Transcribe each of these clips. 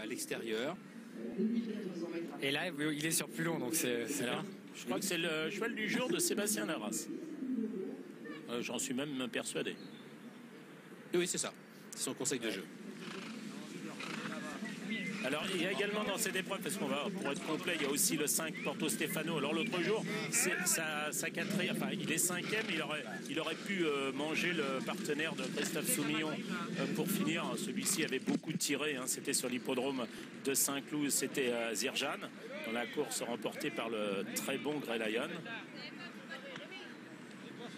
à l'extérieur. Et là, il est sur plus long, donc c'est bien. Je crois que c'est le cheval du jour de Sébastien Larras. J'en suis même persuadé. Oui, c'est ça. C'est son conseil de jeu. Alors, il y a également dans cette épreuve, parce qu'on va, pour être complet, il y a aussi le 5 Porto Stefano. Alors, l'autre jour, c'est sa quatrième, enfin, il est cinquième, il aurait pu manger le partenaire de Christophe Soumillon pour finir. Celui-ci avait beaucoup tiré, hein, c'était sur l'hippodrome de Saint-Cloud, c'était Zirjan, dans la course remportée par le très bon Grey Lion.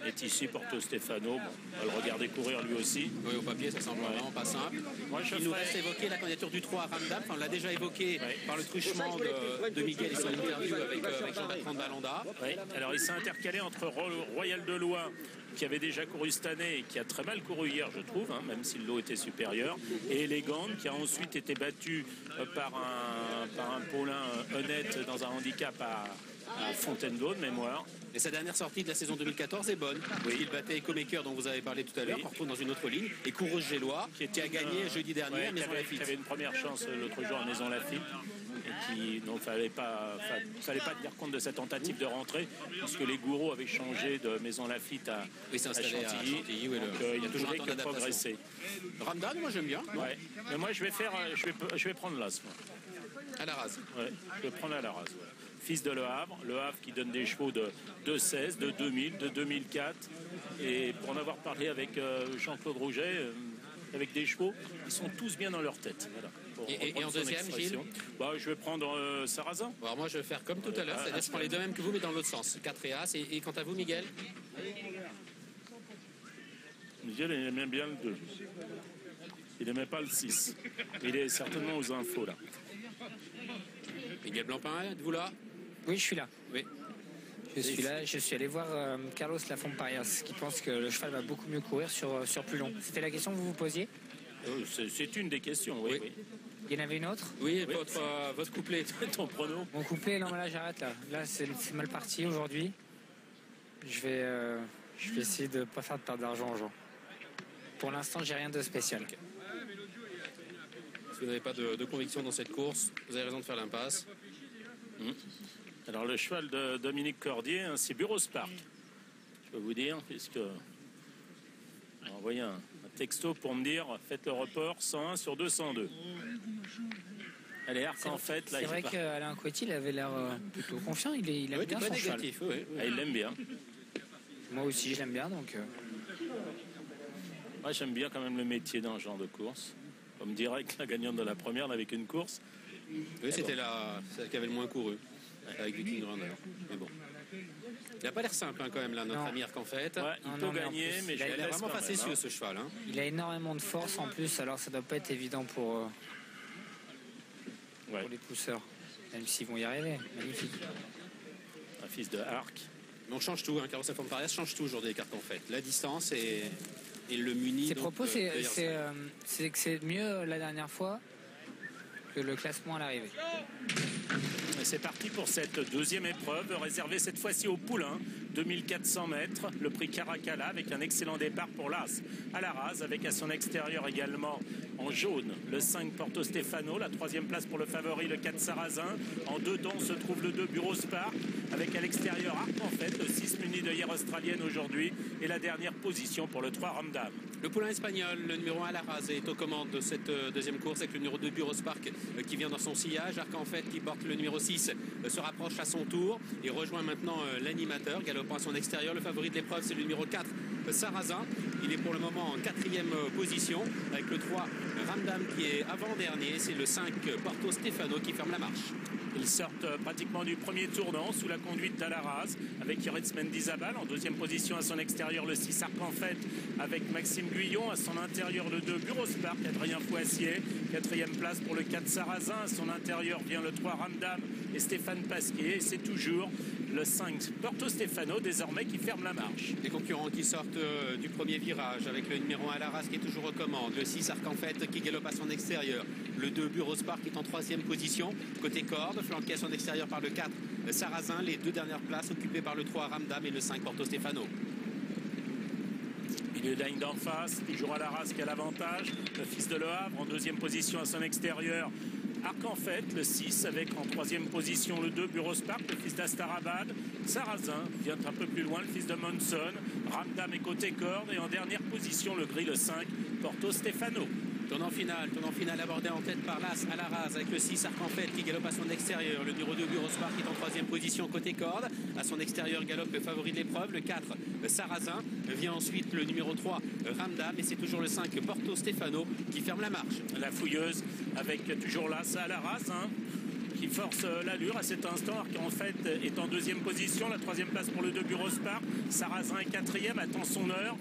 Est ici Porto Stefano, bon, on va le regarder courir lui aussi. Oui, au papier, ça semble vraiment pas simple. Il nous reste évoquer la candidature du 3 à Ramdam. Enfin, on l'a déjà évoqué par le truchement de Miguel et son interview avec Jean-Bertrand de Valanda. Oui. Alors, il s'est intercalé entre Royal de Loire, qui avait déjà couru cette année et qui a très mal couru hier, je trouve, hein, même si le lot était supérieur, et Elegant, qui a ensuite été battu par un Paulin honnête dans un handicap à Fontainebleau de mémoire. Et sa dernière sortie de la saison 2014 est bonne. Oui. Il battait Ecomaker, dont vous avez parlé tout à l'heure, qu'on retrouve dans une autre ligne, et Courreuse Gélois, qui a gagné jeudi dernier à Maison Lafitte. Qui avait une première chance l'autre jour à Maison Lafitte. Et qui, donc, fallait pas tenir compte de sa tentative de rentrée, puisque les gourous avaient changé de Maison Lafitte à Chantilly. Oui, il a toujours que progresser. Ramdan, moi j'aime bien. Ouais. Mais moi je vais prendre l'As. À la rase. Ouais, je vais prendre à la rase. Ouais. Fils de Le Havre qui donne des chevaux de 16, de 2000, de 2004. Et pour en avoir parlé avec Jean-Claude Rouget, avec des chevaux, ils sont tous bien dans leur tête. Voilà, et en deuxième, Gilles, je vais prendre Sarrazin. Alors moi je vais faire comme tout à l'heure, c'est-à-dire je prends les deux mêmes que vous, mais dans l'autre sens. 4 et As. Et quant à vous, Miguel? Miguel, il aimait bien le 2. Il n'aimait pas le 6. Il est certainement aux infos là. Miguel Blancpain, êtes-vous là? Oui, je suis là. Oui. Je suis là. Je suis allé voir Carlos Lafont-Parias, qui pense que le cheval va beaucoup mieux courir sur plus long. C'était la question que vous vous posiez? C'est une des questions, oui. Il y en avait une autre? Oui, votre couplet, ton prono. Mon couplet, non, mais là j'arrête là. Là c'est mal parti aujourd'hui. Je vais essayer de ne pas faire de perte d'argent aux gens. Pour l'instant, j'ai rien de spécial. Okay. Si vous n'avez pas de conviction dans cette course, vous avez raison de faire l'impasse. Alors le cheval de Dominique Cordier, hein, c'est Bureau Spark. Je peux vous dire, puisque on a envoyé un texto pour me dire faites le report 101 sur 202. Allez, Arc en fait. C'est vrai qu'Alain Coetti, il avait l'air plutôt confiant. Il aime bien son cheval. Il l'aime bien. Moi aussi, je l'aime bien. Donc, moi, j'aime bien quand même le métier dans ce genre de course. On me dirait que la gagnante de la première n'avait qu'une course. Oui, c'était celle qui avait le moins couru. Avec Viking Runner. Mais bon. Il n'a pas l'air simple quand même là, notre ami Arc en fait. Ouais, il peut gagner, mais il est vraiment facétieux ce cheval. Hein. Il a énormément de force en plus, alors ça doit pas être évident pour les pousseurs. Même s'ils vont y arriver. Magnifique. Un fils de Arc. Mais on change tout, hein. Carlos Lafont-Parias change tout aujourd'hui avec Arc en fait. La distance et le muni. Ses propos, c'est que c'est mieux la dernière fois que le classement à l'arrivée. C'est parti pour cette deuxième épreuve, réservée cette fois-ci au Poulain, 2400 mètres, le prix Caracalla, avec un excellent départ pour l'As à la rase, avec à son extérieur également en jaune le 5 Porto Stefano, la troisième place pour le favori, le 4 Sarrazin. En dedans se trouve le 2 Bureau Spark, avec à l'extérieur Arc en fait, le 6 muni de hier australienne aujourd'hui, et la dernière position pour le 3 Ramdam. Le poulain espagnol, le numéro 1 à la rase, est aux commandes de cette deuxième course avec le numéro 2 Bureau Spark qui vient dans son sillage. Arc en fait qui porte le numéro 6 se rapproche à son tour et rejoint maintenant l'animateur galopant à son extérieur. Le favori de l'épreuve, c'est le numéro 4 Sarrazin. Il est pour le moment en 4e position avec le 3 Ramdam qui est avant-dernier. C'est le 5 Porto Stefano qui ferme la marche. Ils sortent pratiquement du premier tournant sous la conduite d'Alaraz avec Yoritz Mendizabal en deuxième position à son extérieur, le 6 Arc en fait avec Maxime Guyon, à son intérieur le 2 Bureau Spark, Adrien Fouassier, quatrième place pour le 4 Sarrazin, à son intérieur vient le 3 Ramdam et Stéphane Pasquier, et c'est toujours le 5 Porto Stefano désormais qui ferme la marche. Les concurrents qui sortent du premier virage avec le numéro 1 Alaras qui est toujours aux commandes, le 6 Arc en fait qui galope à son extérieur, le 2 Bureau Spark qui est en 3e position côté corde, flanqué à son extérieur par le 4 Sarrazin, les deux dernières places occupées par le 3 Ramdam et le 5 Porto Stefano. Milieu de ligne d'en face, toujours à la race qui a l'avantage. Le fils de Le Havre en deuxième position à son extérieur. Arc en fait, le 6 avec en troisième position le 2, Burospark, le fils d'Astarabad. Sarrazin vient un peu plus loin, le fils de Monson. Ramdam est côté corde. Et en dernière position, le gris, le 5, Porto Stefano. Tournant final abordé en tête par l'As à la rase avec le 6 Arc en fait qui galope à son extérieur. Le numéro 2 Burospark est en troisième position côté corde. À son extérieur galope le favori de l'épreuve, le 4 Sarrazin. Vient ensuite le numéro 3 Ramdam et c'est toujours le 5 Porto Stefano qui ferme la marche. La fouilleuse avec toujours l'As à la rase, qui force l'allure à cet instant. Arc en fait est en deuxième position. La troisième place pour le 2 Burospark. Sarrazin est quatrième, attend son heure.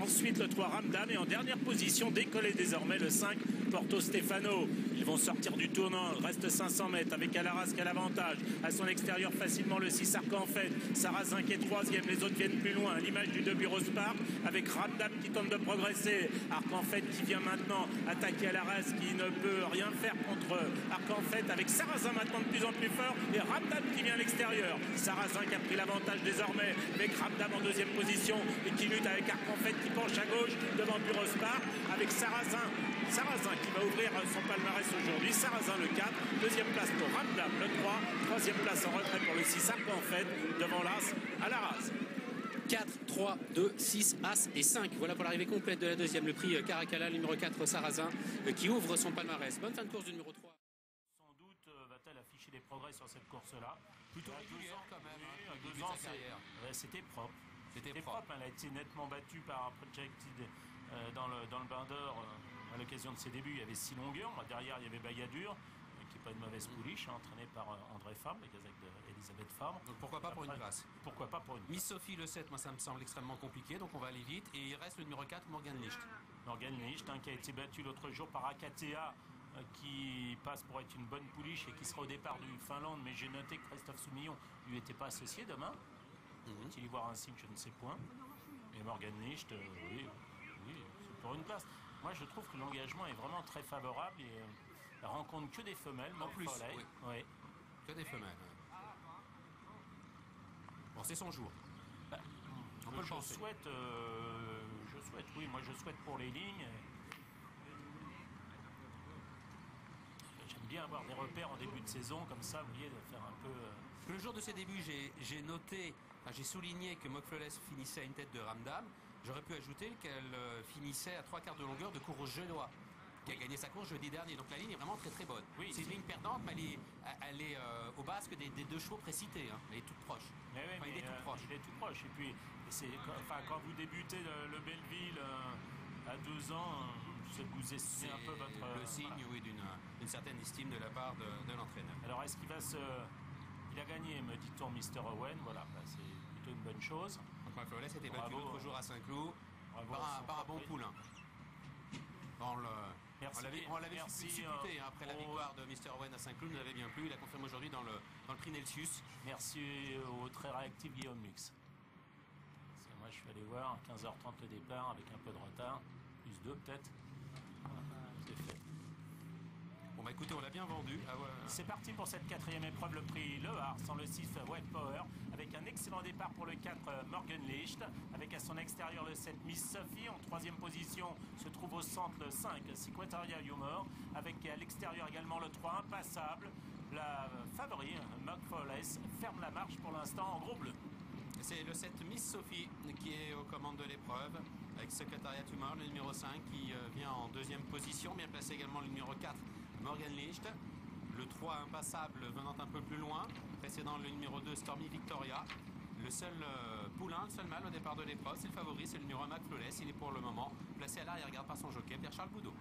Ensuite le 3 Ramdam et en dernière position décollé désormais le 5 Porto Stefano. Ils vont sortir du tournant, reste 500 mètres avec Alaras qui a l'avantage. À son extérieur facilement le 6 Arc en fait. Sarrazin qui est troisième, les autres viennent plus loin. L'image du 2 Burospark avec Ramdam qui tente de progresser. Arc en fait qui vient maintenant attaquer Alaras qui ne peut rien faire contre Arc en fait avec Sarrazin maintenant de plus en plus fort et Ramdam qui vient à l'extérieur. Sarrazin qui a pris l'avantage désormais avec Ramdam en deuxième position et qui lutte avec Arc en fait qui penche à gauche devant Burospark avec Sarrazin qui va ouvrir son palmarès aujourd'hui. Sarrazin le 4, deuxième place pour Ramdam le 3, troisième place en retrait pour le 6 Arc en fait devant l'As à la rase. 4, 3, 2, 6, As et 5. Voilà pour l'arrivée complète de la deuxième. Le prix Caracalla, le numéro 4 Sarrazin qui ouvre son palmarès. Bonne fin de course du numéro 3. Sans doute va-t-elle afficher des progrès sur cette course-là. Plutôt régulière quand même. Oui, Hein, à 2 ans, c'était propre. C'était propre. Elle a été nettement battue par Projected dans le bain d'or à l'occasion de ses débuts. Il y avait 6 longueurs. Derrière, il y avait Bayadur, qui n'est pas une mauvaise pouliche, entraînée par André Fabre, le Kazakh d'Elisabeth Fabre. Donc pourquoi pas pour une place. Pourquoi pas pour une place. Miss Sophie le 7, moi ça me semble extrêmement compliqué, donc on va aller vite. Et il reste le numéro 4, Morgan Licht. Morgan Licht, qui a été battu l'autre jour par Akatea, qui passe pour être une bonne pouliche et qui sera au départ du Finlande. Mais j'ai noté que Christophe Soumillon ne lui était pas associé demain. Faut-il y voir un signe, je ne sais point. Et Morgan Licht, oui, c'est pour une place. Moi, je trouve que l'engagement est vraiment très favorable et elle rencontre que des femelles. En plus, oui. Que des femelles. Bon, c'est son jour. On peut le penser. Je souhaite, oui, moi je souhaite pour les lignes. J'aime bien avoir des repères en début de saison, comme ça, vous voyez, de faire un peu... Le jour de ses débuts, j'ai souligné que Mokflawless finissait à une tête de Ramdam. J'aurais pu ajouter qu'elle finissait à 3/4 de longueur de course Genois, qui a gagné sa course jeudi dernier. Donc la ligne est vraiment très très bonne. Oui, c'est une ligne perdante, mais elle est au basque des 2 chevaux précités. Hein. Elle est toute proche. Il est tout proche. Et puis, quand vous débutez le Belleville à 2 ans, c'est que vous estimez un peu votre... Le signe, oui, d'une certaine estime de la part de l'entraîneur. Alors, est-ce qu'il va Il a gagné, me dit-on, Mr. Owen. Voilà, c'est plutôt une bonne chose. Donc Mokflawless était battu l'autre jour à Saint-Cloud par un bon poulain. On l'avait supputé après la victoire de Mr. Owen à Saint-Cloud, nous l'avait bien plu. Il a confirmé aujourd'hui dans le prix Nelsius. Merci au très réactif Guillaume Lux. Moi, je suis allé voir 15h30 le départ avec un peu de retard, plus 2 peut-être. C'est fait. Bon, écoutez, on l'a bien vendu. C'est parti pour cette 4e épreuve, le prix Le Har, sans le 6 White Power, avec un excellent départ pour le 4 Morgan Licht, avec à son extérieur le 7 Miss Sophie. En 3e position se trouve au centre le 5 Sequoia Humor, avec à l'extérieur également le 3 Impassable. La favori, Mokflawless, ferme la marche pour l'instant en gros bleu. C'est le 7 Miss Sophie qui est aux commandes de l'épreuve, avec Secretariat Humor, le numéro 5 qui vient en 2e position, bien placé également le numéro 4 Morgan Licht, le 3 Impassable venant un peu plus loin, précédant le numéro 2 Stormy Victoria. Le seul poulain, le seul mâle au départ de l'épreuve, c'est le favori, c'est le numéro 1 Mokflawless. Il est pour le moment placé à l'arrière-garde par son jockey, Pierre-Charles Boudot.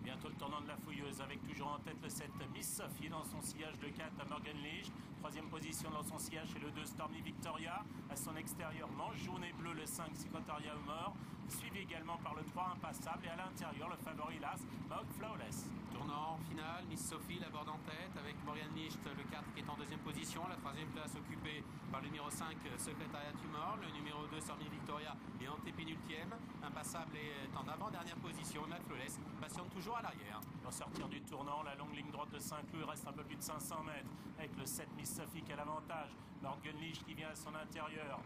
Bientôt le tournant de la fouilleuse avec toujours en tête le 7 Miss Sophie dans son sillage, le 4 Morgan Licht. 3e position dans son sillage c'est le 2 Stormy Victoria. À son extérieur manche jaune et bleu le 5 Sequoia Humor. Suivi également par le 3 Impassable et à l'intérieur le favori l'As Mokflawless. Tournant final, Miss Sophie l'aborde en tête avec Morgan Licht, le 4 qui est en 2e position. La 3e place occupée par le numéro 5 Secretariat Humor. Le numéro 2 Stormy Victoria est antépénultième. Impassable est en avant-dernière position. Mokflawless patiente toujours à l'arrière. Pour sortir du tournant, la longue ligne droite de Saint-Cloud, il reste un peu plus de 500 mètres avec le 7 Miss Sophie qui a l'avantage. Morgan Licht qui vient à son intérieur.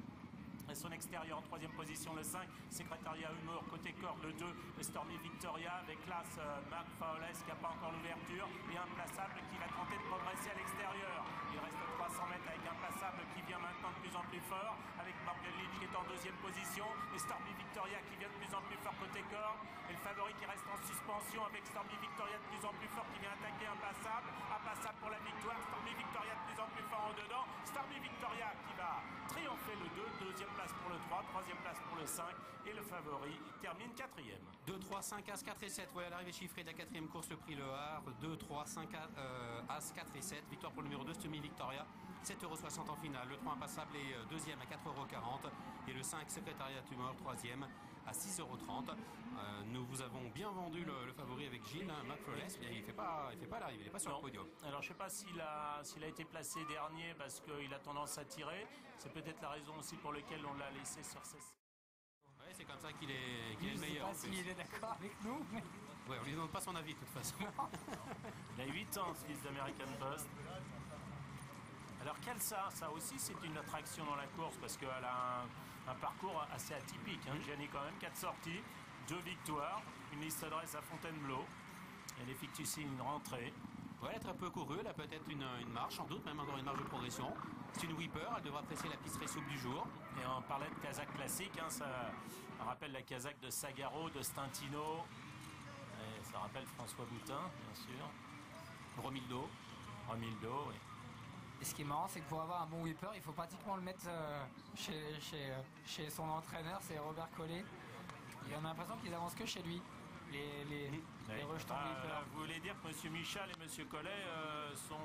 À son extérieur, en troisième position, le 5, Secretariat Humour, côté corde, le 2, Stormy Victoria, avec l'As, Marc Fowles qui n'a pas encore l'ouverture, et Implaçable qui va tenter de progresser à l'extérieur. Il reste 300 mètres avec Implaçable qui vient maintenant de plus en plus fort, avec Morgan Lynch qui est en deuxième position, et Stormy Victoria qui vient de plus en plus fort côté corde, et le favori qui reste en suspension avec Stormy Victoria de plus en plus fort qui vient attaquer Implaçable. Implaçable pour la victoire, Stormy Victoria de plus en plus fort en dedans, Stormy Victoria qui va triompher le 2, deuxième place pour le 3, troisième place pour le 5 et le favori termine quatrième. 2, 3, 5, As, 4 et 7. Voilà l'arrivée chiffrée de la quatrième course, le prix Le Havre. 2, 3, 5, As, 4 et 7. Victoire pour le numéro 2, Stormy Victoria. 7,60 € en finale. Le 3 Impassable est deuxième à 4,40 € et le 5 Secretariat Tumor troisième à 6,30 €. Nous vous avons bien vendu le favori avec Gilles, hein, Mac Flawless, il fait pas l'arrivée, il n'est pas sur le podium. Alors je ne sais pas s'il a été placé dernier parce qu'il a tendance à tirer. C'est peut-être la raison aussi pour laquelle on l'a laissé sur ses... Ouais, c'est comme ça qu'il est le meilleur. Je ne sais pas s'il est d'accord avec nous. Mais... Ouais, on lui demande pas son avis de toute façon. Il a 8 ans, ce fils d'American Post. Alors Kalsa, ça aussi c'est une attraction dans la course parce qu'elle a un parcours assez atypique. Hein. Gianni quand même, 4 sorties, 2 victoires, une liste d'adresse à Fontainebleau. Elle effectue ici une rentrée. Ouais, elle est un peu courue, elle a peut-être une marche, sans doute, même encore une marge de progression. C'est une whipper, elle devra apprécier la piste très souple du jour. Et on parlait de Kazakh classique, hein, ça rappelle la Kazakh de Sagaro, de Stintino. Et ça rappelle François Boutin, bien sûr. Romildo. Romildo, oui. Et ce qui est marrant, c'est que pour avoir un bon whipper, il faut pratiquement le mettre chez son entraîneur, c'est Robert Collet. Il a l'impression qu'ils avancent que chez lui, les rejetons de whipper. Vous voulez dire que M. Michal et M. Collet sont...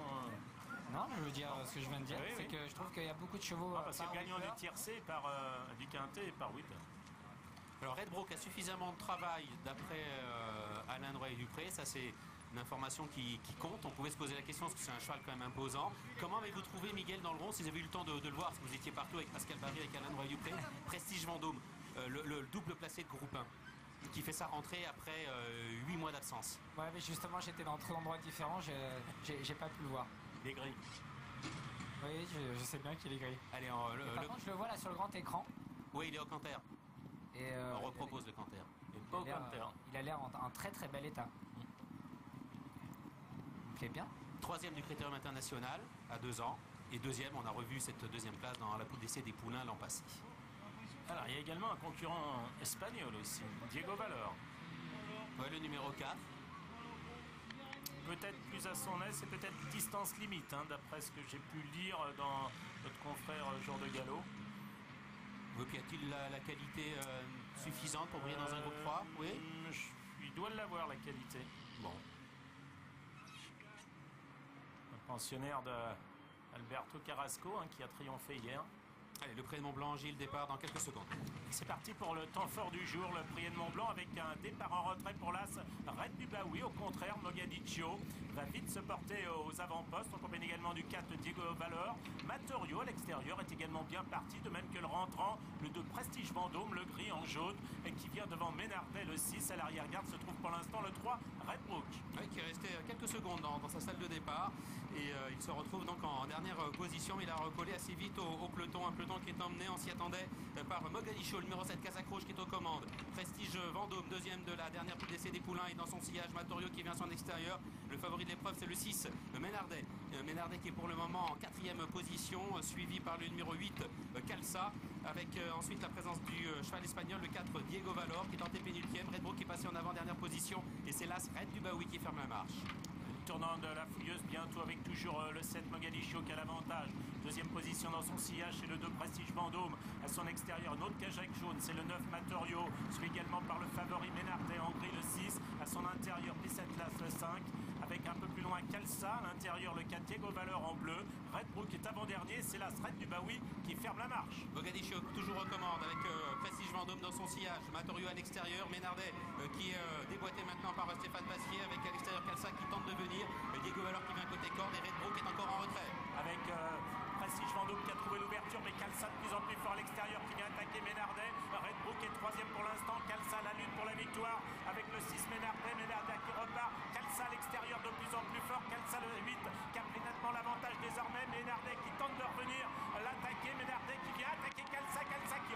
Non, je veux dire, ce que je viens de dire, Oui, c'est oui. que je trouve qu'il y a beaucoup de chevaux parce que par gagnant whipper. du tiercé, du quintet et par whipper. Alors Redbrook a suffisamment de travail d'après Alain Royer-Dupré, ça c'est une information qui compte. On pouvait se poser la question parce que c'est un cheval quand même imposant. Comment avez-vous trouvé Miguel dans le rond si vous avez eu le temps de le voir, parce que vous étiez partout avec Pascal Barry, avec Alain Royer-Dupré, Prestige Vendôme, le double placé de groupe 1 qui fait sa rentrée après 8 mois d'absence. Ouais, mais justement, j'étais dans trois endroits différents, j'ai pas pu le voir. Il est gris. Oui, je sais bien qu'il est gris. Allez, Par contre, je le vois là sur le grand écran. oui, il est au Canter. Et, On repropose le Canter. il a l'air en très très bel état. Il plaît bien. Troisième du Critérium international à 2 ans. Et deuxième, on a revu cette deuxième place dans la poule d'essai des poulains l'an passé. Alors, il y a également un concurrent espagnol aussi, Diego Valor. Ouais, le numéro 4. Peut-être plus à son aise, c'est peut-être distance limite, hein, d'après ce que j'ai pu lire dans notre confrère Jean de Gallo. Puis a-t-il la qualité suffisante pour briller dans un groupe 3? Oui. Il doit l'avoir, la qualité. Bon. Un pensionnaire d'Alberto Carrasco, hein, qui a triomphé hier. Allez, le prix de Mont-Blanc, Gilles, départ dans quelques secondes. C'est parti pour le temps fort du jour, le prix de Mont-Blanc avec un départ en retrait pour l'As Red du Baoui. Au contraire, Mogadiscio va vite se porter aux avant-postes. On combine également du 4 Diego Valor. Matorio à l'extérieur est également bien parti, de même que le rentrant, le 2 Prestige Vendôme, le gris en jaune, et qui vient devant Ménardet, le 6. À l'arrière-garde se trouve pour l'instant le 3 Redbrook. Oui, qui est resté quelques secondes dans sa salle de départ. Et il se retrouve donc en dernière position, mais il a recollé assez vite au peloton. Un peloton qui est emmené, on s'y attendait, par Mogadiscio, le numéro 7 Kazakh Rouge qui est aux commandes. Prestige Vendôme, deuxième de la dernière poule d'essai des poulains, et dans son sillage Matorio qui vient à son extérieur. Le favori de l'épreuve, c'est le 6 Ménardet. Ménardet qui est pour le moment en quatrième position, suivi par le numéro 8 Kalsa, avec ensuite la présence du cheval espagnol, le 4 Diego Valor qui est en pénultième. Redbrook qui est passé en avant-dernière position, et c'est l'As Red du Baoui qui ferme la marche. Tournant de la fouilleuse bientôt avec toujours le 7 Mogadiscio qui a l'avantage. Deuxième position dans son sillage, c'est le 2 Prestige Vendôme. À son extérieur, un autre Kazakh jaune, c'est le 9 Matorio, suivi également par le favori Ménardet en gris, le 6. À son intérieur, 17 Las, le 5. Avec un peu plus loin Kalsa, à l'intérieur le 4 Diego Valor en bleu. Redbrook est avant-dernier, c'est l'As Red du Baoui qui ferme la marche. Mogadiscio toujours aux commandes avec Prestige Vendôme dans son sillage. Matorio à l'extérieur, Ménardet qui est déboîté maintenant par Stéphane Bassier, avec à l'extérieur Kalsa qui tente de venir. Diego Valor qui vient côté corde, et Redbrook est encore en retrait. Avec Prestige Vendôme qui a trouvé l'ouverture, mais Kalsa de plus en plus fort à l'extérieur qui vient attaquer Ménardet. Redbrook est troisième pour l'instant. Kalsa la lutte pour la victoire avec le 6 Ménardet. Ménardet qui repart. Kalsa à l'extérieur de plus en plus fort. Kalsa le 8 qui a pris nettement l'avantage désormais. Ménardet qui tente de revenir l'attaquer. Ménardet qui vient attaquer Kalsa. Kalsa qui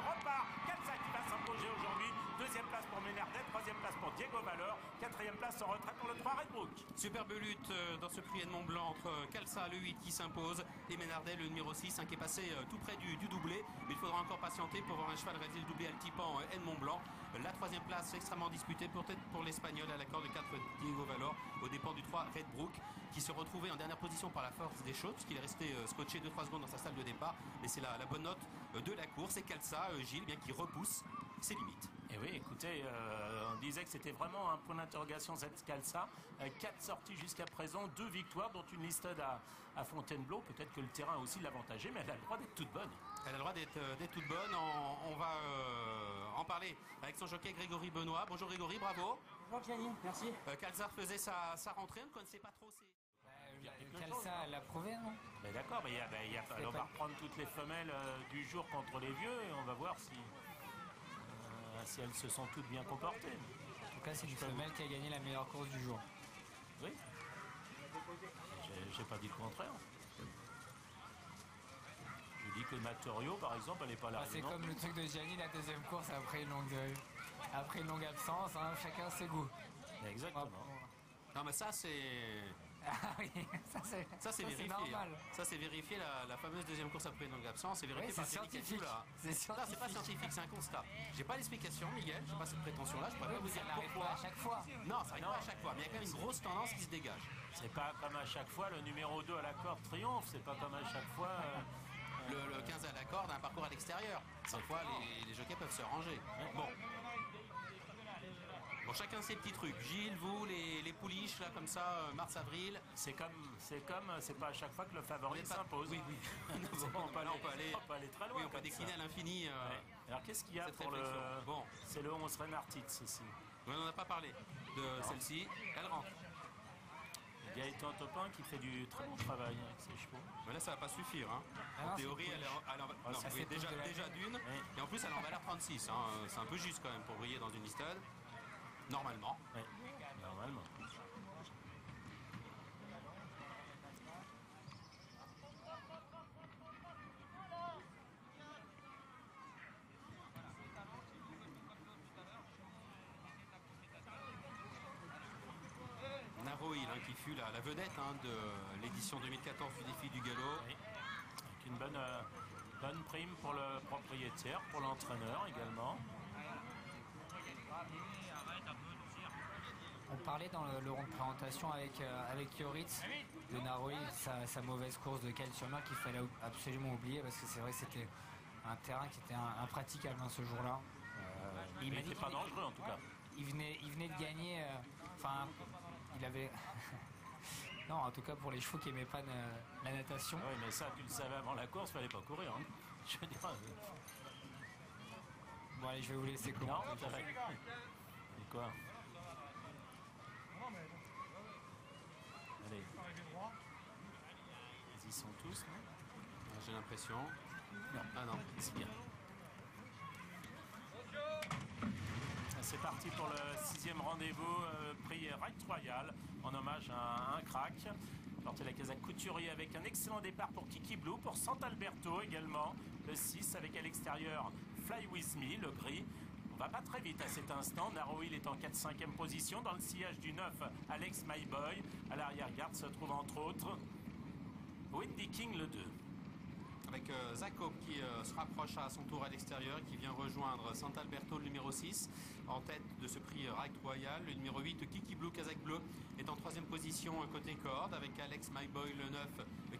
place pour Ménardet, troisième place pour Diego Valor, quatrième place en retrait pour le 3 Redbrook. Superbe lutte dans ce prix Edmond Blanc entre Calça, le 8 qui s'impose, et Ménardet, le numéro 6, qui est passé tout près du doublé. Mais il faudra encore patienter pour voir un cheval réaliser le doublé Altipan Edmond Blanc. La troisième place extrêmement disputée peut-être pour l'Espagnol à l'accord de 4 Diego Valor aux dépens du 3 Redbrook qui se retrouvait en dernière position par la force des choses puisqu'il est resté scotché 2-3 secondes dans sa salle de départ et c'est la bonne note de la course. Et Calça, Gilles, bien qui repousse ses limites. Et oui, écoutez, on disait que c'était vraiment un point d'interrogation cette Calça. 4 sorties jusqu'à présent, 2 victoires, dont une listed à Fontainebleau. Peut-être que le terrain a aussi l'avantagé, mais elle a le droit d'être toute bonne. Elle a le droit d'être toute bonne. On va en parler avec son jockey Grégory Benoît. Bonjour Grégory, bravo. Bonjour Gianni, merci. Calça faisait sa rentrée, on ne connaissait pas trop ses... Calça, elle l'a prouvé, non? Mais d'accord, mais on va reprendre toutes les femelles du jour contre les vieux et on va voir si elles se sont toutes bien comportées. En tout cas, c'est une femelle qui a gagné la meilleure course du jour. Oui. J'ai pas dit le contraire. Je dis que Matorio, par exemple, elle n'est pas là. C'est comme le truc de Gianni, la deuxième course après une longue absence, hein, chacun ses goûts. Exactement. Non mais ça c'est... Ah oui, ça c'est vérifié. Normal. Ça c'est vérifié, la fameuse deuxième course après une longue absence, c'est vérifié Oui, par c'est Yannick scientifique. Atioula. C'est Non, c'est pas scientifique, c'est un constat. J'ai pas l'explication, Miguel, j'ai pas cette prétention-là, je pourrais pas vous dire Ça n'arrive pourquoi. pas à chaque fois. Non, ça arrive pas à chaque fois, mais il y a quand même une grosse tendance qui se dégage. C'est pas comme à chaque fois le numéro 2 à la corde triomphe, c'est pas comme à chaque fois... Le 15 à la corde, un parcours à l'extérieur. Parfois, les jockeys peuvent se ranger. Bon, chacun ses petits trucs. Gilles, vous, les pouliches, là, comme ça, mars-avril. C'est pas à chaque fois que le favori s'impose. Oui. on peut aller très loin. Oui, on peut décliner à l'infini. Alors qu'est-ce qu'il y a cette pour le... réflexion. Bon. C'est le 11 Renartitz ici. On n'en a pas parlé de celle-ci. Elle rentre. Gaëtan Topin qui fait du très bon travail avec ses chevaux. Mais là, ça va pas suffire. Hein. En théorie, déjà d'une. Oui. Et en plus, elle en valeur 36. Hein. C'est un peu juste quand même pour briller dans une listade. Normalement. Oui, normalement. Naroil, qui fut la vedette de l'édition 2014 du défi du galop. Oui. Avec une bonne prime pour le propriétaire, pour l'entraîneur également. On parlait dans le rond de présentation avec Yoritz de Naroil, sa mauvaise course de Calciumar qu'il fallait absolument oublier parce que c'est vrai que c'était un terrain qui était impraticable ce jour-là. Il n'était pas dangereux en tout cas. Il venait de gagner, il avait... non, en tout cas pour les chevaux qui n'aimaient pas la natation. Oui, mais ça tu le savais avant la course, il fallait pas courir. Hein. Je veux dire... Bon allez, je vais vous laisser commenter. Non, t'as fait. Et quoi? Allez. Ils y sont tous, non? J'ai l'impression. Non. Ah non. C'est bien. C'est parti pour le 6e rendez-vous prix Right Royal en hommage à un crack. Porter la casaque couturier avec un excellent départ pour Kiki Blue, pour Sant'Alberto également. Le 6 avec à l'extérieur Fly With Me, le gris. On va pas très vite à cet instant. Naroil est en 4-5e position. Dans le sillage du 9, Alex Myboy. À l'arrière-garde se trouve entre autres Windy King le 2. Avec Zakob qui se rapproche à son tour à l'extérieur, qui vient rejoindre Sant'Alberto, le numéro 6, en tête de ce prix Right Royal. Le numéro 8, Kiki Blue, Kazakh Bleu, est en 3e position côté corde, avec Alex Myboy, le 9,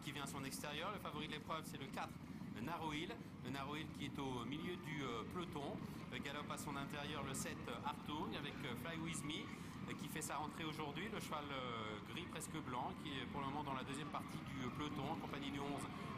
qui vient à son extérieur. Le favori de l'épreuve, c'est le 4, Naroil. Le Naroil qui est au milieu du peloton. Galope à son intérieur le 7, Artung, avec Fly With Me, qui fait sa rentrée aujourd'hui. Le cheval gris presque blanc, qui est pour le moment dans la deuxième partie du peloton, en compagnie du 11,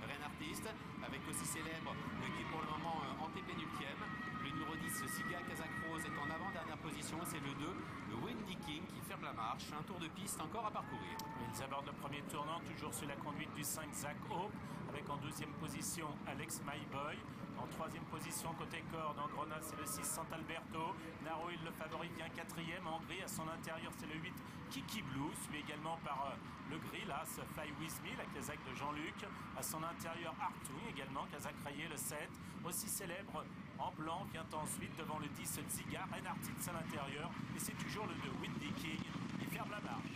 Renartiste, avec aussi Célèbre, qui est pour le moment antépénultième. Le numéro 10, Siga Kazakh Rose, est en avant-dernière position. Et c'est le 2, le Windy King, qui ferme la marche. Un tour de piste encore à parcourir. Ils abordent le premier tournant, toujours sous la conduite du 5, Zach Hope, avec en 2e position Alex Myboy. En 3e position côté corde, en grenade, c'est le 6 Sant'Alberto. Naroil, le favori, vient 4e. En gris, à son intérieur, c'est le 8 Kiki Blue, suivi également par le gris, là, ce Fly With Me, la casaque de Jean-Luc. À son intérieur, Artung, également, casaque rayée, le 7. Aussi célèbre, En blanc vient ensuite devant le 10 Ziga, Renartitz à l'intérieur. Et c'est toujours le 2 Windy King qui ferme la marche.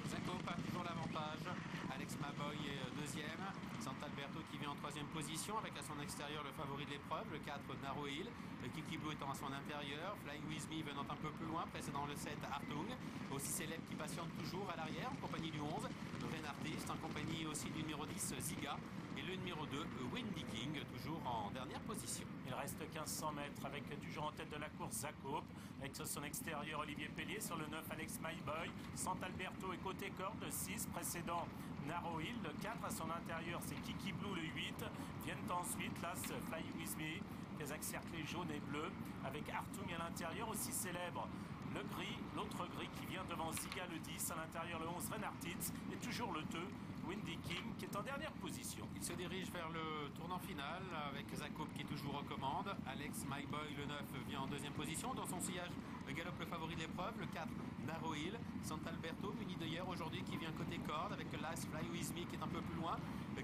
Zakop a toujours l'avantage. Alex Maboy est deuxième. Sant'Alberto qui vient en troisième position avec à son extérieur le favori de l'épreuve, le 4 Narrow Hill. Kiki Blue étant à son intérieur. Flying With Me venant un peu plus loin, précédant le 7 Hartung. Aussi célèbre qui patiente toujours à l'arrière en compagnie du 11 Renartist, en compagnie aussi du numéro 10 Ziga. Et le numéro 2 Windy King toujours en dernière position. Il reste 1500 mètres avec toujours en tête de la course Zakop. Avec son extérieur Olivier Pellier sur le 9 Alex Myboy. Sant'Alberto est côté corde, le 6 précédent Narrow Hill. Le 4 à son intérieur c'est Kiki Blue, le 8. Viennent ensuite l'As Fly With Me. Kazakh cerclé jaune et bleu avec Hartung à l'intérieur aussi célèbre. Le gris, l'autre gris qui vient devant Ziga le 10, à l'intérieur le 11 Renartitz et toujours le 2 Windy King qui est en dernière position. Il se dirige vers le tournant final avec Zakop qui est toujours aux commandes. Alex Myboy le 9 vient en deuxième position. Dans son sillage galope le favori de l'épreuve, le 4 Narrow Hill. Sant'Alberto muni d'ailleurs aujourd'hui qui vient côté corde avec Last Fly With Me qui est un peu plus loin.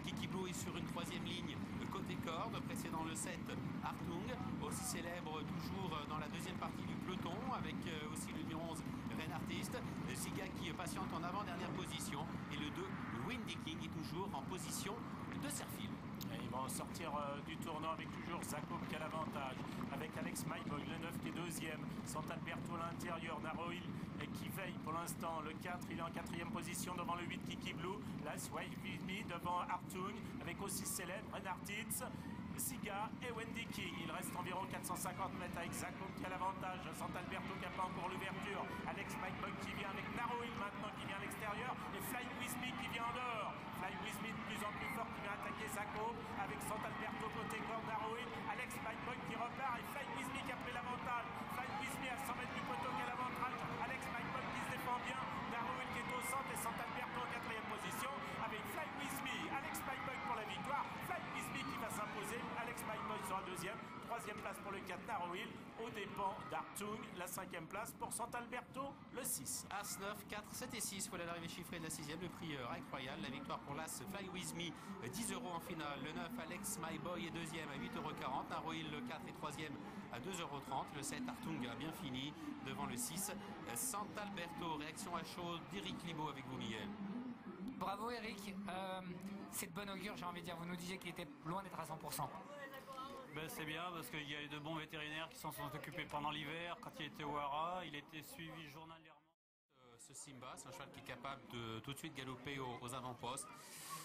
Kiki Blue est sur une troisième ligne côté corde, précédant le 7 Hartung, aussi célèbre toujours dans la deuxième partie du peloton avec aussi le numéro 11 Renartist. Ziga qui patiente en avant-dernière position et le 2 Windy King est toujours en position de Serfil. Et ils vont sortir du tournant avec toujours Zakop qui a l'avantage, avec Alex Myboy, le 9 qui est deuxième, Sant'Alberto à l'intérieur, Narrow Hill et qui veille pour l'instant, le 4 il est en quatrième position devant le 8 Kiki Blue, Last Wave With Me devant Hartung avec aussi célèbre Renartitz, Ziga et Windy King. Il reste environ 450 mètres avec Zakop qui a l'avantage, Sant'Alberto qui n'a pas encore l'ouverture, Alex Myboy qui vient avec Narrow Hill maintenant qui vient à l'extérieur et Fly With Me qui vient en dehors. Fly With Me de plus en plus fort qui vient attaquer Zakop avec Sant'Alberto côté corde, Narrow Hill, Alex Myboy qui repart et Fly With Me qui a pris l'avantage. Fly With Me à 100 mètres du poteau qui a l'avantage, Alex Myboy qui se défend bien, Narrow Hill qui est au centre et Sant'Alberto en quatrième position avec Fly With Me, Alex Myboy pour la victoire, Fly With Me qui va s'imposer, Alex Myboy sera deuxième, troisième place pour le 4 Narrow Hill, aux dépens d'Hartung, la cinquième place pour Sant'Alberto, le 6. As 9, 4, 7 et 6, voilà l'arrivée chiffrée de la sixième, le prix Rack Royal, la victoire pour l'As Fly With Me, 10 € en finale, le 9 Alex Myboy est deuxième à 8,40 €, Narrow Hill le 4 est troisième à 2,30 €, le 7 Hartung a bien fini devant le 6 Sant'Alberto. Réaction à chaud d'Éric Libaud avec vous Miguel. Bravo Eric, c'est de bonne augure, j'ai envie de dire, vous nous disiez qu'il était loin d'être à 100%. Ben, c'est bien parce qu'il y a eu de bons vétérinaires qui s'en sont occupés pendant l'hiver. Quand il était au Hara, il était suivi journalièrement. Ce Simba, c'est un cheval qui est capable de tout de suite galoper aux avant-postes.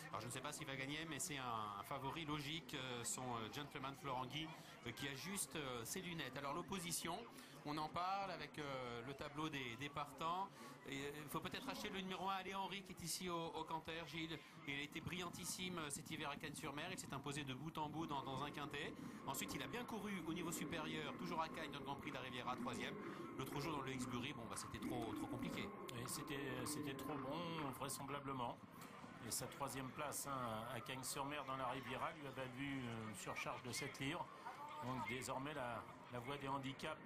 Alors je ne sais pas s'il va gagner, mais c'est un favori logique, son gentleman Florent Guy, qui ajuste ses lunettes. Alors l'opposition, on en parle avec le tableau des partants. Il faut peut-être acheter le numéro 1, Allez Henry, qui est ici au Canter, Gilles. Il a été brillantissime cet hiver à Cagnes-sur-Mer. Il s'est imposé de bout en bout dans un quintet. Ensuite, il a bien couru au niveau supérieur, toujours à Cagnes, dans le Grand Prix de la Riviera, troisième. L'autre jour, dans le Hexbury, bon, bah, c'était trop compliqué. Et c'était trop bon, vraisemblablement. Et sa troisième place à Cagnes-sur-Mer dans la Riviera lui avait vu une surcharge de 7 livres. Donc désormais, la voie des handicaps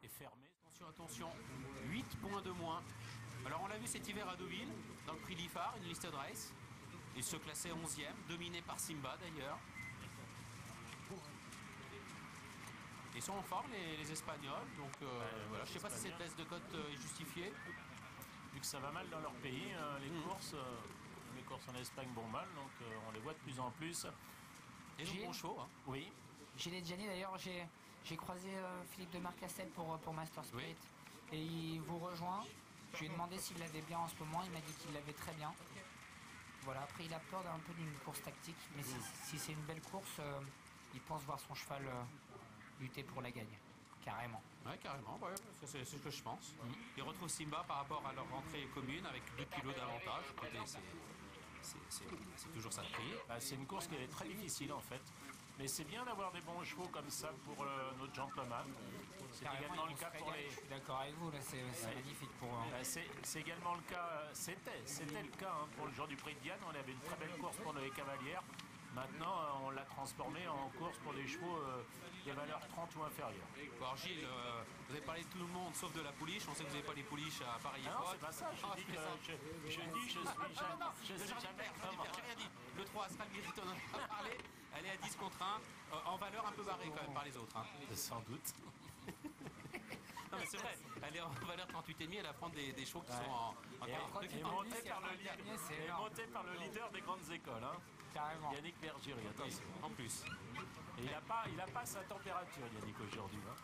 est fermée. Attention, 8 points de moins. Alors on l'a vu cet hiver à Deauville, dans le prix d'Ifar, une listed race. Il se classait 11e, dominé par Simba d'ailleurs. Ils sont en forme les Espagnols, donc voilà. Je ne sais pas si cette baisse de cote est justifiée. Vu que ça va mal dans leur pays, les courses en Espagne vont mal, donc on les voit de plus en plus. Et donc bon show, hein. Oui. Gilles Gianni d'ailleurs, j'ai croisé Philippe de Marcastel pour Master Spirit, oui. Et il vous rejoint. Je lui ai demandé s'il l'avait bien en ce moment, il m'a dit qu'il l'avait très bien. Voilà, après il a peur d'un peu d'une course tactique, mais si c'est une belle course, il pense voir son cheval lutter pour la gagne. Carrément. Ouais, carrément, ouais. C'est ce que je pense. Ils retrouvent Simba par rapport à leur rentrée commune avec 2 kilos d'avantage. C'est toujours ça de prix. C'est une course qui est très difficile en fait. Mais c'est bien d'avoir des bons chevaux comme ça pour notre gentleman. C'est également le cas pour les... Je suis d'accord avec vous, là c'est magnifique pour eux. C'est également le cas, c'était le cas pour le jour du Prix de Diane. On avait une très belle course pour les cavalières. Maintenant, on l'a transformé en course pour des chevaux des valeurs 30 ou inférieures. Bon, alors Gilles, vous avez parlé de tout le monde sauf de la pouliche. On sait que vous n'avez pas les pouliches à Paris. Ah non, c'est pas ça. Je suis jamais comment. J'ai rien dit. Le 3 Astral Spirit, on en a parlé. Elle est à 10 contre 1, en valeur un peu barrée quand même par les autres. Hein. Sans doute. Non mais c'est vrai, elle est en valeur 38,5, elle affronte des chevaux qui sont en Et monté par le leader des grandes écoles. Hein. Carrément. Yannick Bergerie, attention. En plus. Et il n'a pas sa température, Yannick, aujourd'hui. Hein.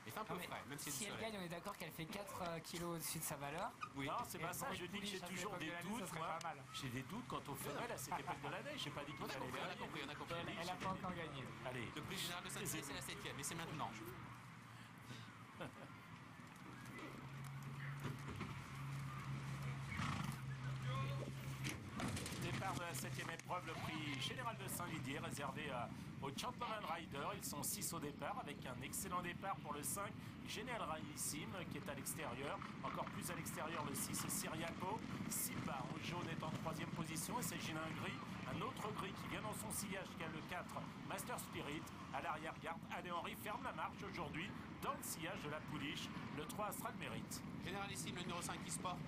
Il fait un peu frais, même si elle gagne, on est d'accord qu'elle fait 4 kilos au-dessus de sa valeur. Oui. Non, c'est pas ça, je dis que j'ai toujours des doutes, moi. J'ai des doutes quant aux femelles à cette époque de l'année. Je n'ai pas dit qu'il fallait on a compris. Elle n'a pas encore gagné. Allez. Le prix général de Saint-Cyr, c'est la 7e, et c'est maintenant. Départ de la 7e épreuve, le prix général de Saint-Didier réservé aux Gentleman Riders. Ils sont 6 au départ avec un excellent départ pour le 5 Generalissime qui est à l'extérieur. Encore plus à l'extérieur le 6 Syriaco. Simba en jaune est en 3e position. Il s'agit d'un gris, un autre gris qui vient dans son sillage qui a le 4 Master Spirit. À l'arrière-garde, Alain-Henri ferme la marche aujourd'hui dans le sillage de la pouliche. Le 3 Astral Mérite. Généralissime, le numéro 5 qui se porte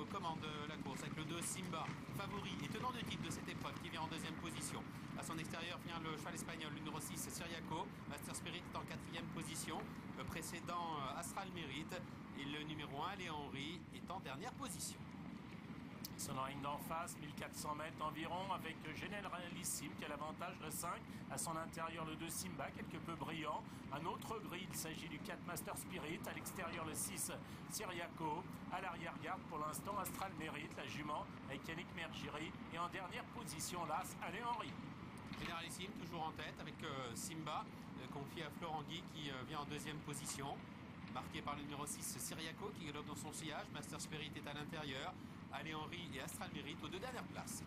aux commandes de la course avec le 2 Simba, favori et tenant de titre de cette épreuve qui vient en 2e position. À son extérieur vient le cheval espagnol, le numéro 6 Syriaco. Master Spirit est en 4e position, précédent Astral Mérite. Et le numéro 1, Alain-Henri, est en dernière position. Son ligne d'en face, 1400 mètres environ, avec Generalissime qui a l'avantage de 5. À son intérieur, le 2 Simba, quelque peu brillant. Un autre gris, il s'agit du 4 Master Spirit. À l'extérieur, le 6 Syriaco. À l'arrière-garde, pour l'instant, Astral Mérite, la jument, avec Yannick Mergieri. Et en dernière position, l'As, Alain-Henri. Généralissime, toujours en tête, avec Simba, confié à Florent Guy, qui vient en 2e position. Marqué par le numéro 6 Syriaco, qui galope dans son sillage. Master Spirit est à l'intérieur. Alain-Henri et Astral Mérite aux 2 dernières places.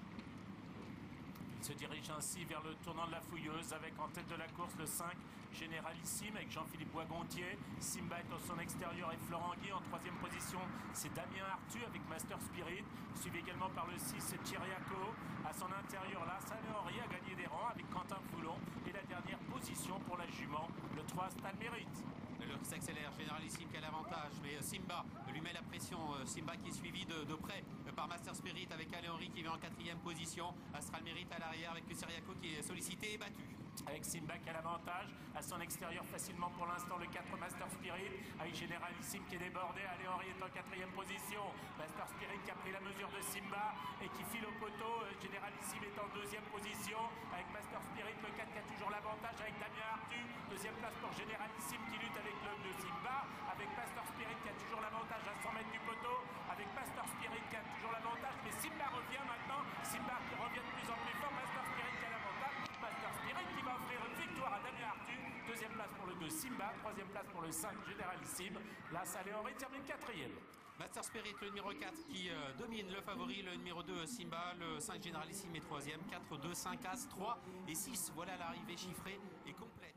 Il se dirige ainsi vers le tournant de la Fouilleuse avec en tête de la course le 5 Généralissime avec Jean-Philippe Boisgontier. Simba est dans son extérieur et Florent Guy en 3e position. C'est Damien Arthus avec Master Spirit, suivi également par le 6 Chiriaco. À son intérieur là, Alain-Henri a gagné des rangs avec Quentin Foulon. Et la dernière position pour la jument, le 3 Astral Mérite. Le s'accélère, Généralissime qui a l'avantage, mais Simba lui met la pression. Simba qui est suivi de près par Master Spirit avec Alain-Henri qui vient en 4e position. Astral Mérite à l'arrière avec le Syriaco qui est sollicité et battu. Avec Simba qui a l'avantage, à son extérieur facilement pour l'instant le 4 Master Spirit, avec Généralissime qui est débordé, Alain-Henri est en 4e position, Master Spirit qui a pris la mesure de Simba et qui file au poteau, Généralissime est en 2e position, avec Master Spirit, le 4 qui a toujours l'avantage, avec Damien Arthus, 2e place pour Généralissime qui lutte avec le de Simba, avec Master Spirit qui a toujours l'avantage à 100 mètres du poteau, avec Master Spirit qui a toujours l'avantage, mais Simba revient maintenant, Simba qui revient de plus en plus fort, Master Spirit qui a l'avantage, Master Spirit qui va offrir une victoire à Damien Arthus. 2e place pour le 2 Simba, 3e place pour le 5 Généralissime. Là, Alain-Henri termine 4e. Master Spirit, le numéro 4 qui domine le favori, le numéro 2 Simba, le 5 Généralissime est 3e, 4, 2, 5, As, 3 et 6. Voilà l'arrivée chiffrée et complète.